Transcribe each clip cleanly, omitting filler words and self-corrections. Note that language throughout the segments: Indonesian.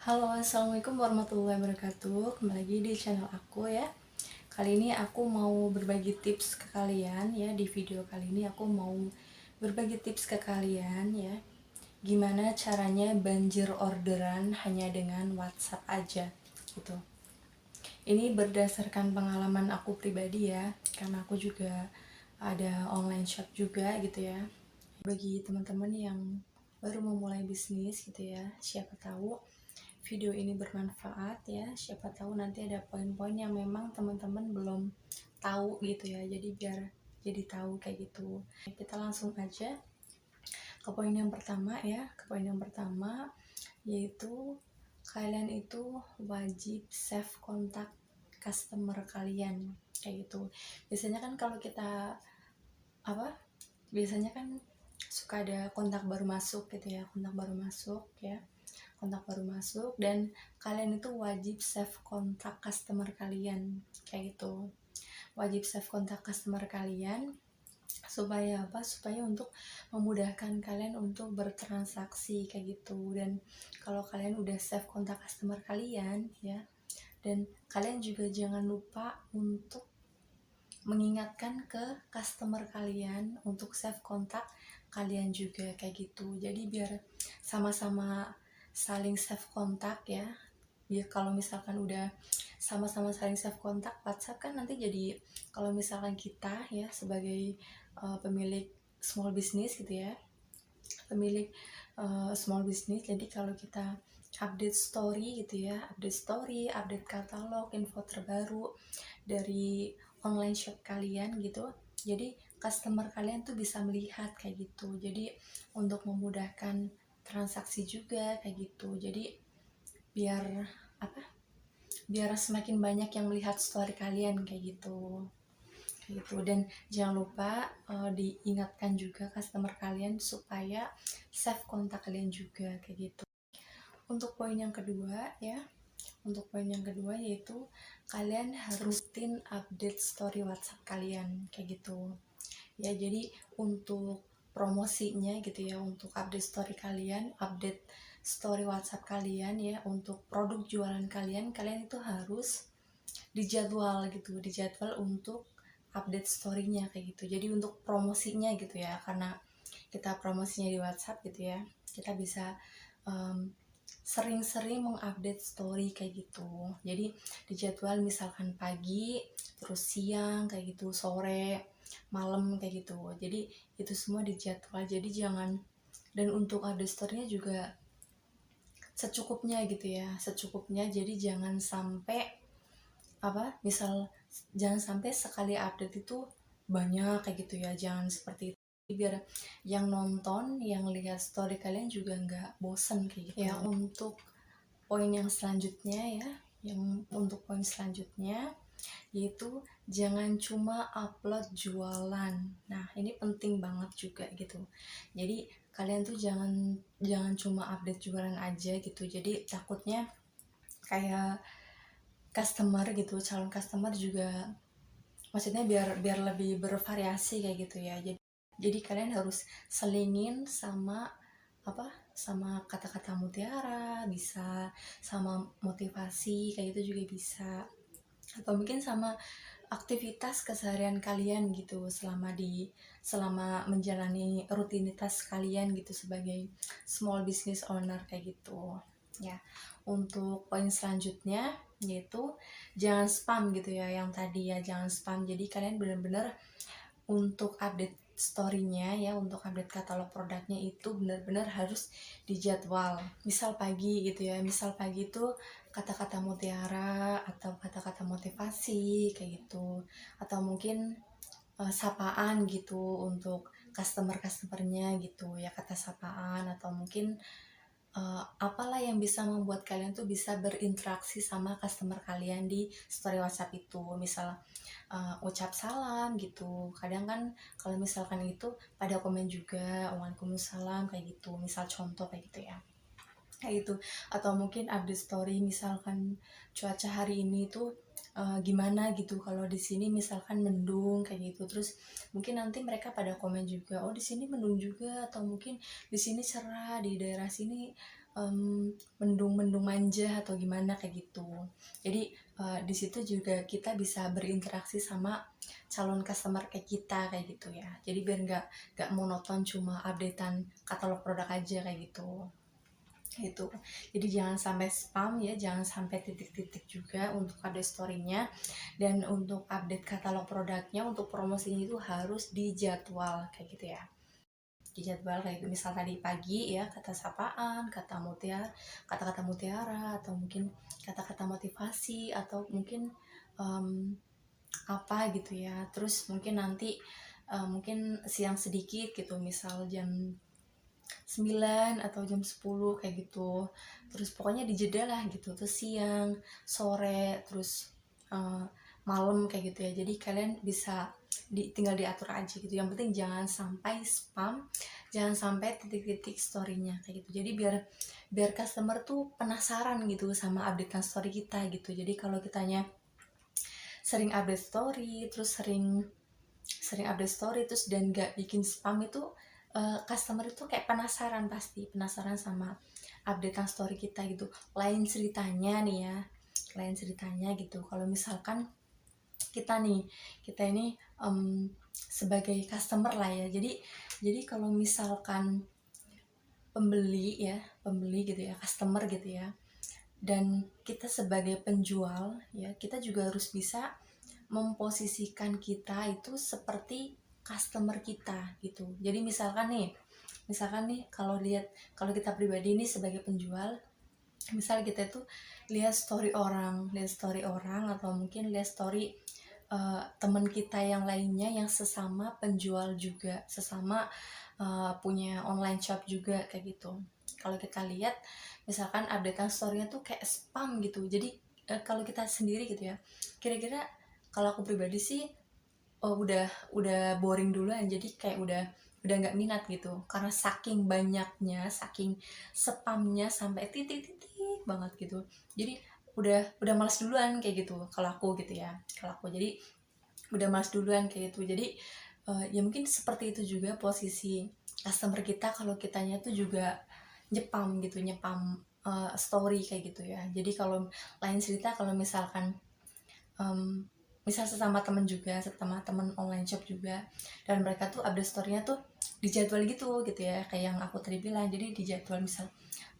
Halo, assalamualaikum warahmatullahi wabarakatuh. Kembali lagi di channel aku ya. Kali ini aku mau berbagi tips ke kalian ya. Di video kali ini aku mau berbagi tips ke kalian ya. Gimana caranya banjir orderan hanya dengan WhatsApp aja gitu. Ini berdasarkan pengalaman aku pribadi ya, karena aku juga ada online shop juga gitu ya. Bagi teman-teman yang baru memulai bisnis gitu ya, siapa tahu video ini bermanfaat ya, siapa tahu nanti ada poin-poin yang memang teman-teman belum tahu gitu ya, jadi biar jadi tahu kayak gitu. Kita langsung aja ke poin yang pertama ya. Ke poin yang pertama yaitu kalian itu wajib save kontak customer kalian kayak gitu. Biasanya kan kalau kita biasanya kan suka ada kontak baru masuk gitu ya, kontak baru masuk ya, kontak baru masuk, dan kalian itu wajib save kontak customer kalian kayak gitu. Wajib save kontak customer kalian supaya apa? Supaya untuk memudahkan kalian untuk bertransaksi kayak gitu. Dan kalau kalian udah save kontak customer kalian ya, dan kalian juga jangan lupa untuk mengingatkan ke customer kalian untuk save kontak kalian juga kayak gitu. Jadi biar sama-sama saling save kontak ya. Ya kalau misalkan udah sama-sama saling save kontak WhatsApp kan nanti jadi, kalau misalkan kita ya sebagai pemilik small business gitu ya, pemilik small business, jadi kalau kita update story gitu ya, update story, update katalog, info terbaru dari online shop kalian gitu, jadi customer kalian tuh bisa melihat kayak gitu. Jadi untuk memudahkan transaksi juga kayak gitu, jadi biar apa, biar semakin banyak yang melihat story kalian kayak gitu. Dan jangan lupa diingatkan juga customer kalian supaya save kontak kalian juga kayak gitu. Untuk poin yang kedua ya, untuk poin yang kedua yaitu kalian harus rutin update story WhatsApp kalian kayak gitu ya. Jadi untuk promosinya gitu ya, untuk update story kalian, update story WhatsApp kalian ya, untuk produk jualan kalian, kalian itu harus dijadwal gitu, dijadwal untuk update story-nya kayak gitu. Jadi untuk promosinya gitu ya, karena kita promosinya di WhatsApp gitu ya, kita bisa um, sering-sering mengupdate story kayak gitu. Jadi dijadwal misalkan pagi, terus siang kayak gitu, sore, malam kayak gitu. Jadi itu semua dijadwal. Jadi jangan, dan untuk update story-nya juga secukupnya gitu ya, secukupnya. Jadi jangan sampai misal jangan sampai sekali update itu banyak kayak gitu ya, jangan seperti itu. Biar yang nonton, yang lihat story kalian juga nggak bosen kayak gitu ya. Untuk poin yang selanjutnya ya, untuk poin selanjutnya yaitu jangan cuma upload jualan. Nah ini penting banget juga gitu. Jadi kalian tuh jangan jangan cuma update jualan aja gitu, jadi takutnya kayak customer gitu, calon customer juga, maksudnya biar lebih bervariasi kayak gitu ya. Jadi kalian harus selingin sama sama kata-kata mutiara, bisa sama motivasi kayak gitu juga bisa, atau mungkin sama aktivitas keseharian kalian gitu, selama menjalani rutinitas kalian gitu sebagai small business owner kayak gitu ya. Untuk poin selanjutnya yaitu jangan spam gitu ya, yang tadi ya, jangan spam. Jadi kalian benar-benar untuk update story-nya ya, untuk update katalog produknya itu benar-benar harus dijadwal. Misal pagi gitu ya, misal pagi itu kata-kata mutiara atau kata-kata motivasi kayak gitu, atau mungkin sapaan gitu untuk customer-customernya gitu ya, kata sapaan, atau mungkin apalah yang bisa membuat kalian tuh bisa berinteraksi sama customer kalian di story WhatsApp itu. Misal ucap salam gitu, kadang kan kalau misalkan itu pada komen juga waalaikumsalam kayak gitu, misal contoh kayak gitu ya, kayak gitu. Atau mungkin update story misalkan cuaca hari ini tuh gimana gitu, kalau di sini misalkan mendung kayak gitu, terus mungkin nanti mereka pada komen juga, oh di sini mendung juga, atau mungkin di sini cerah, di daerah sini mendung-mendung manja atau gimana kayak gitu. Jadi di situ juga kita bisa berinteraksi sama calon customer kayak kita kayak gitu ya. Jadi biar nggak monoton cuma updatean katalog produk aja kayak gitu. Gitu. Jadi jangan sampai spam ya, jangan sampai titik-titik juga untuk update story-nya, dan untuk update katalog produknya, untuk promosinya itu harus dijadwal kayak gitu ya. Dijadwal kayak gitu, misal tadi pagi ya kata sapaan, kata-kata mutiara, atau mungkin kata-kata motivasi, atau mungkin um, apa gitu ya. Terus mungkin nanti mungkin siang sedikit gitu, misal jam 9 atau jam 10 kayak gitu. Terus pokoknya dijeda lah gitu. Terus siang, sore, terus uh, malam kayak gitu ya. Jadi kalian bisa tinggal diatur aja gitu. Yang penting jangan sampai spam, jangan sampai titik-titik story-nya kayak gitu. Jadi biar biar customer tuh penasaran gitu sama updatean story kita gitu. Jadi kalau kitanya sering update story, terus sering sering update story terus dan gak bikin spam itu, customer itu kayak penasaran, pasti penasaran sama updatean story kita gitu. Lain ceritanya nih ya, lain ceritanya gitu kalau misalkan kita ini sebagai customer lah ya. Jadi kalau misalkan pembeli gitu ya, customer gitu ya, dan kita sebagai penjual ya, kita juga harus bisa memposisikan kita itu seperti customer kita gitu. Jadi misalkan nih kalau kita pribadi ini sebagai penjual, misal kita itu lihat story orang atau mungkin lihat story teman kita yang lainnya yang sesama penjual juga, sesama punya online shop juga kayak gitu. Kalau kita lihat misalkan updatean story-nya tuh kayak spam gitu. Jadi kalau kita sendiri gitu ya, kira-kira kalau aku pribadi sih, udah boring duluan, jadi kayak udah nggak minat gitu, karena saking banyaknya, saking spamnya sampai titik-titik banget gitu. Jadi udah malas duluan kayak gitu kalau aku gitu ya, kalau aku jadi udah malas duluan kayak gitu. Jadi ya mungkin seperti itu juga posisi customer kita kalau kitanya tuh juga nyepam story kayak gitu ya. Jadi kalau lain cerita kalau misalkan um, misal sesama temen juga, sesama temen online shop juga, dan mereka tuh update story-nya tuh dijadwal gitu ya, kayak yang aku tadi bilang. Jadi dijadwal misal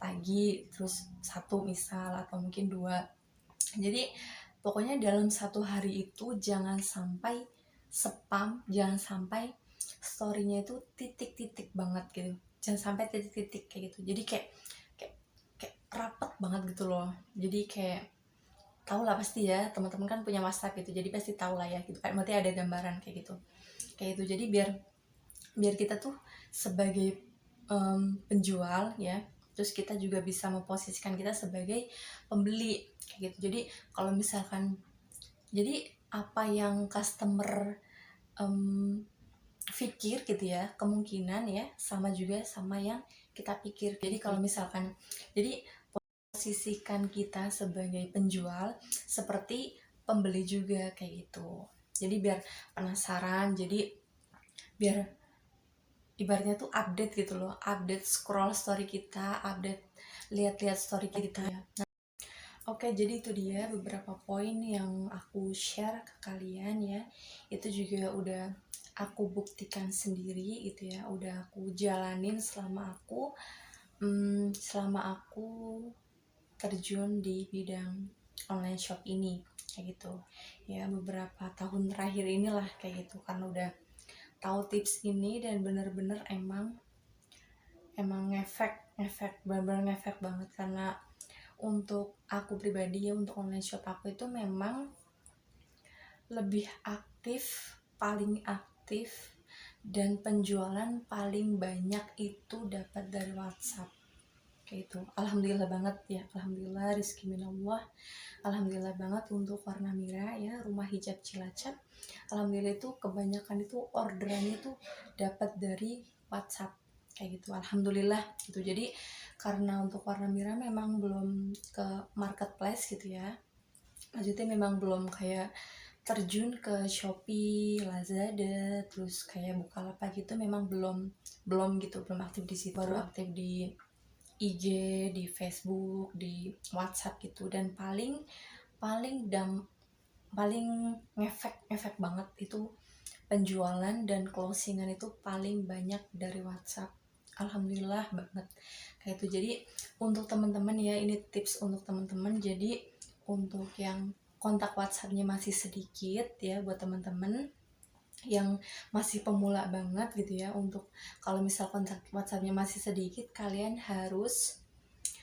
pagi terus satu misal, atau mungkin dua. Jadi pokoknya dalam satu hari itu jangan sampai spam, jangan sampai story-nya itu titik-titik banget gitu, jangan sampai titik-titik kayak gitu. Jadi kayak kayak rapet banget gitu loh. Jadi kayak tahu lah pasti ya, teman-teman kan punya WhatsApp gitu, jadi pasti tahu lah ya gitu kan, berarti ada gambaran kayak gitu. Jadi biar biar kita tuh sebagai penjual ya, terus kita juga bisa memposisikan kita sebagai pembeli kayak gitu. Jadi kalau misalkan, jadi apa yang customer pikir gitu ya, kemungkinan ya sama juga sama yang kita pikir. Jadi kalau misalkan, jadi posisikan kita sebagai penjual seperti pembeli juga kayak gitu. Jadi biar penasaran, jadi biar ibaratnya tuh update gitu loh, update scroll story kita, update lihat-lihat story kita ya. Oke, jadi itu dia beberapa poin yang aku share ke kalian ya. Itu juga udah aku buktikan sendiri gitu ya, udah aku jalanin selama aku terjun di bidang online shop ini kayak gitu ya. Beberapa tahun terakhir inilah kayak gitu, karena udah tahu tips ini dan bener-bener emang ngefek bener-bener ngefek banget. Karena untuk aku pribadi ya, untuk online shop aku itu memang lebih aktif, paling aktif, dan penjualan paling banyak itu dapat dari WhatsApp kayak itu. Alhamdulillah banget ya, alhamdulillah, rizki minallah, alhamdulillah banget untuk Warna Mira ya, rumah hijab Cilacap. Alhamdulillah itu kebanyakan itu orderannya tuh dapat dari WhatsApp kayak gitu, alhamdulillah gitu. Jadi karena untuk Warna Mira memang belum ke marketplace gitu ya, maksudnya memang belum kayak terjun ke Shopee, Lazada, terus kayak Bukalapak gitu, memang belum belum gitu, belum aktif di situ, baru aktif di IG, di Facebook, di WhatsApp gitu. Dan paling paling dam paling ngefek banget itu penjualan dan closingan itu paling banyak dari WhatsApp. Alhamdulillah banget kayak itu. Jadi untuk teman-teman ya, ini tips untuk teman-teman. Jadi untuk yang kontak WhatsAppnya masih sedikit ya, buat teman-teman yang masih pemula banget gitu ya, untuk kalau misal kontak WhatsAppnya masih sedikit, kalian harus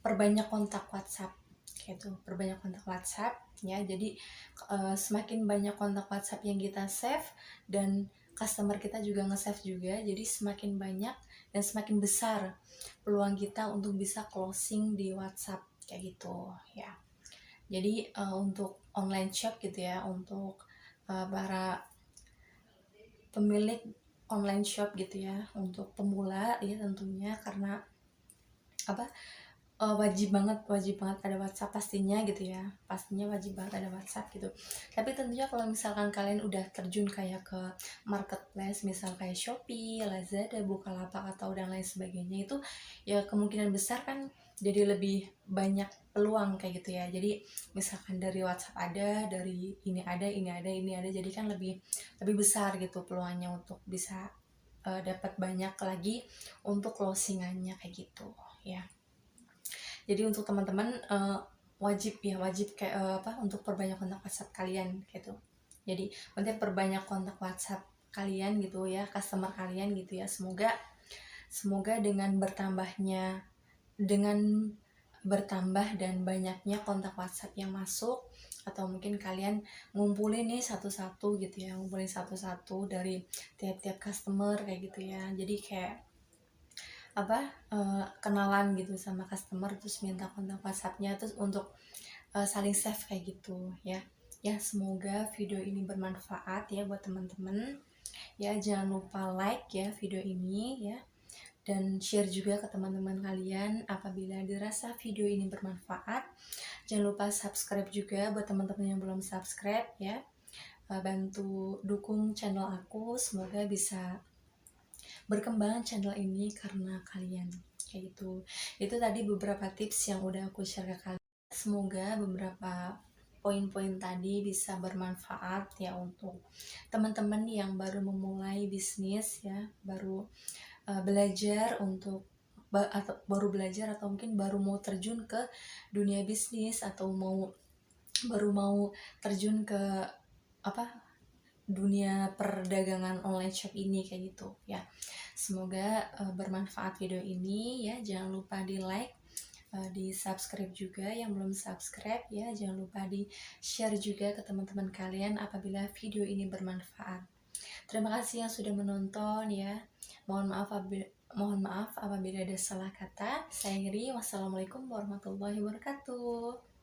perbanyak kontak WhatsApp gitu, perbanyak kontak WhatsApp ya. Jadi semakin banyak kontak WhatsApp yang kita save dan customer kita juga nge-save juga, jadi semakin banyak dan semakin besar peluang kita untuk bisa closing di WhatsApp kayak gitu ya. Jadi untuk online shop gitu ya, untuk para pemilik online shop gitu ya, untuk pemula ya tentunya, karena apa, wajib banget ada WhatsApp pastinya gitu ya, pastinya wajib banget ada WhatsApp gitu. Tapi tentunya kalau misalkan kalian udah terjun kayak ke marketplace, misal kayak Shopee, Lazada, Bukalapak atau dan lain sebagainya, itu ya kemungkinan besar kan jadi lebih banyak peluang kayak gitu ya. Jadi misalkan dari WhatsApp ada, dari ini ada, ini ada, jadi kan lebih lebih besar gitu peluangnya untuk bisa dapat banyak lagi untuk closingannya kayak gitu ya. Jadi untuk teman-teman wajib kayak untuk perbanyak kontak WhatsApp kalian gitu. Jadi penting perbanyak kontak WhatsApp kalian gitu ya, customer kalian gitu ya. Semoga dengan bertambah dan banyaknya kontak WhatsApp yang masuk, atau mungkin kalian ngumpulin nih satu-satu gitu ya, ngumpulin satu-satu dari tiap-tiap customer kayak gitu ya. Jadi kayak kenalan gitu sama customer, terus minta kontak WhatsAppnya, terus untuk saling save kayak gitu ya. Ya semoga video ini bermanfaat ya buat teman-teman ya. Jangan lupa like ya video ini ya, dan share juga ke teman-teman kalian apabila dirasa video ini bermanfaat. Jangan lupa subscribe juga buat teman-teman yang belum subscribe ya. Bantu dukung channel aku, semoga bisa berkembang channel ini karena kalian kayak gitu. Itu tadi beberapa tips yang udah aku share ke kalian. Semoga beberapa poin-poin tadi bisa bermanfaat ya untuk teman-teman yang baru memulai bisnis ya, baru belajar untuk atau baru belajar, atau mungkin baru mau terjun ke dunia bisnis, atau baru mau terjun ke dunia perdagangan online shop ini kayak gitu ya. Semoga bermanfaat video ini ya. Jangan lupa di like, di subscribe juga yang belum subscribe ya. Jangan lupa di share juga ke teman-teman kalian apabila video ini bermanfaat. Terima kasih yang sudah menonton ya. Mohon maaf apabila ada salah kata. Saya akhiri, wassalamualaikum warahmatullahi wabarakatuh.